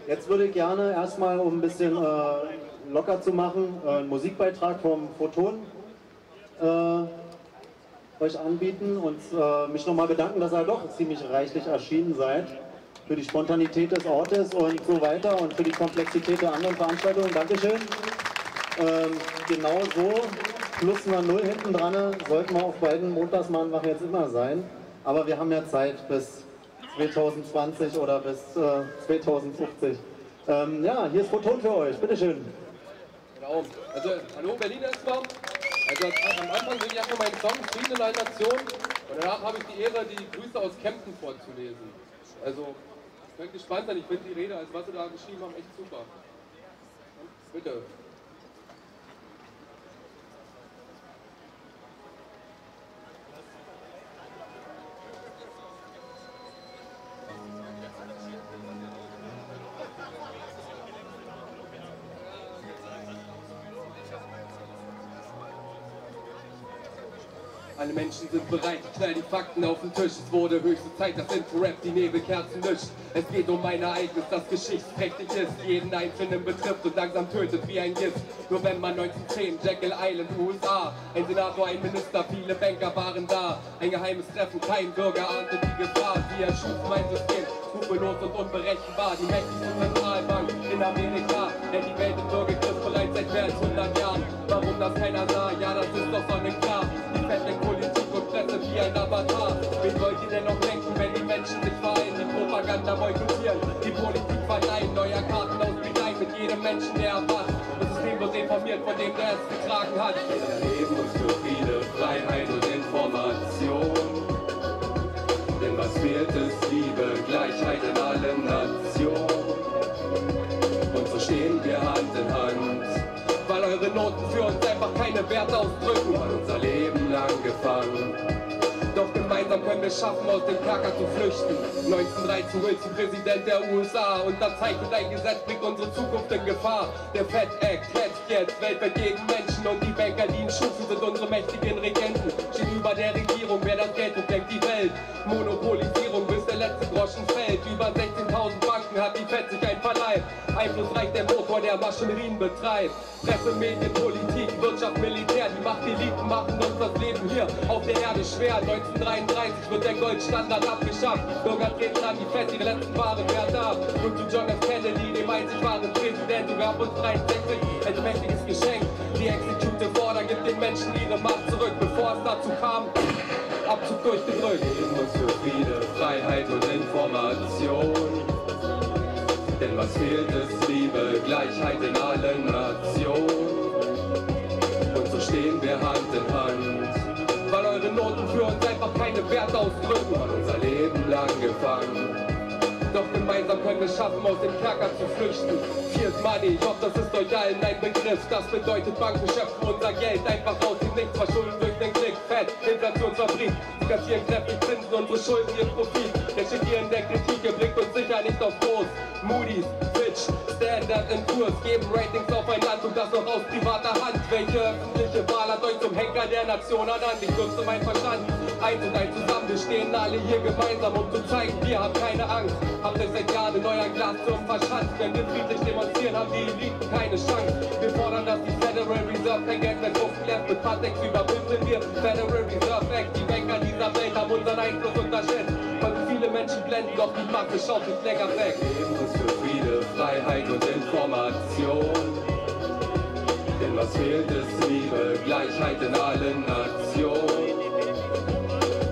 Jetzt würde ich gerne erstmal, um ein bisschen locker zu machen, einen Musikbeitrag vom Photon euch anbieten und mich nochmal bedanken, dass ihr doch ziemlich reichlich erschienen seid. Für die Spontanität des Ortes und so weiter und für die Komplexität der anderen Veranstaltungen. Dankeschön. Genau so, plus eine 0 hinten dran, sollten wir auf beiden Montagsmannwachen jetzt immer sein. Aber wir haben ja Zeit bis 2020 oder bis 2050. Ja, hier ist Photon für euch, bitteschön. Genau, also hallo Berlin erstmal. Also am Anfang singe ich erstmal meinen Song Frieden in einer Nation und danach habe ich die Ehre, die Grüße aus Kempten vorzulesen. Also, ich bin gespannt sein, ich finde die Rede, als was sie da geschrieben haben, echt super. Bitte. Alle Menschen sind bereit, ich knall die Fakten auf den Tisch. Es wurde höchste Zeit, dass Info-Rap die Nebelkerzen löscht. Es geht um ein Ereignis, das geschichtsträchtig ist, jeden Einzelnen betrifft und langsam tötet wie ein Gift. Nur wenn man 1910, Jekyll Island, USA, ein Senator, ein Minister, viele Banker waren da. Ein geheimes Treffen, kein Bürger ahnte die Gefahr. Sie erschufen ein System, skrupellos und unberechenbar. Die mächtigste Zentralbank in Amerika, denn die Welt im Bürgergriff bereits seit mehr als 100 Jahren. Warum das keiner sah? Ja, das ist doch sonnenklar. Die fette Politik und Presse wie ein Avatar. Wen wollt ihr denn noch lenken, wenn die Menschen sich vereinen? Die Propaganda boykottieren, die Politik verleihen. Neuer Karten aus Bereich mit jedem Menschen, der erwacht. Das System wird informiert, von dem der es getragen hat. Wir leben uns für Friede, Freiheit und Information. Denn was fehlt ist Liebe, Gleichheit in allen Nationen. Und so stehen wir Hand in Hand, weil eure Noten für uns einfach keine Werte ausdrücken, weil unser Leben lang gefangen. Doch gemeinsam können wir schaffen, aus dem Kerker zu flüchten. 1913 Wilson, Präsident der USA, unterzeichnet ein Gesetz, bringt unsere Zukunft in Gefahr. Der Fed Act hetzt jetzt weltweit gegen Menschen und die Banker, die ihn schufen, sind unsere mächtigen Regenten. Stehen über der Regierung, wer das Geld lenkt die Welt. Monopolisierung, bis der letzte Groschen fällt. Über 16.000 Banken hat die Fed sich ein verleiht. Einflussreich der Motor, der Maschinerien betreibt. Presse, Medien, Politik, Wirtschaft, Militär, die Machteliten machen uns das Leben hier auf der Erde schwer. 1933 wird der Goldstandard abgeschafft. Bürger treten an die Fed, ihre letzten wahren Werte ab. Und zu John F. Kennedy, dem einzig wahren Präsident, du gab uns 63 ein mächtiges Geschenk. Die Executive Order gibt den Menschen ihre Macht zurück, bevor es dazu kam. Abzug durchgedrückt. Wir leben uns für Friede, Freiheit und Information. Denn was fehlt ist Liebe, Gleichheit in allen Nationen. Und so stehen wir Hand in Hand, weil eure Noten für uns einfach keine Werte ausdrücken, weil unser Leben lang gefangen. Doch gemeinsam können wir schaffen, aus dem Kerker zu flüchten. Fiat Money, ich hoffe, das ist euch allen ein Begriff. Das bedeutet, Banken schöpfen unser Geld einfach aus dem Nichts, verschulden durch den Klick. Fett, Inflationsfabrik, sie kassieren kräftig Zinsen, unsere Schulden, ihr Profit. Der steht hier in der Kritik, ihr blickt uns sicher nicht auf Groß. Moody's, Fitch, Standard & Poor's geben Ratings auf ein Land und das noch aus privater Hand. Welche öffentliche Wahl hat euch zum Henker der Nation ernannt? Ich nutze mein Verstand, eins und eins zusammen, wir stehen alle hier gemeinsam, um zu zeigen, wir haben keine Angst. Habt ihr seit Jahren in euer Glasturm verschanzt? Wenn wir friedlich demonstrieren, haben die Eliten keine Chance. Wir fordern, dass die Federal Reserve kein Geld mehr drucken lässt. Mit Patex überwinden wir Federal Reserve Act. Die Banker dieser Welt haben unseren Einfluss unterschätzt. Weil viele Menschen blenden, doch die Masse schaut uns länger weg. Wir leben uns für Friede, Freiheit und Information. Denn was fehlt ist Liebe, Gleichheit in allen Nationen.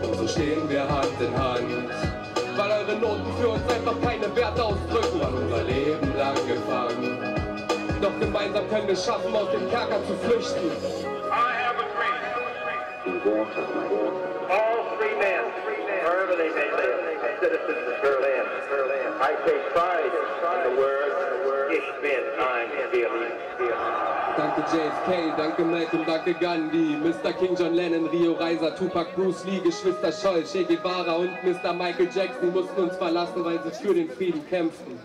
Und so stehen wir Hand in Hand, weil eure Noten für uns einfach keine Werte ausdrücken, weil unser Leben lang gefangen. Doch gemeinsam können wir schaffen, aus dem Kerker zu flüchten. I have a dream. All free men, wherever they may live, citizens of Berlin. I take pride in the words, ich bin ein Berlin. Danke JFK, danke Malcolm, danke Gandhi, Mr. King, John Lennon, Rio Reiser, Tupac, Bruce Lee, Geschwister Scholl, Che Guevara und Mr. Michael Jackson mussten uns verlassen, weil sie für den Frieden kämpften.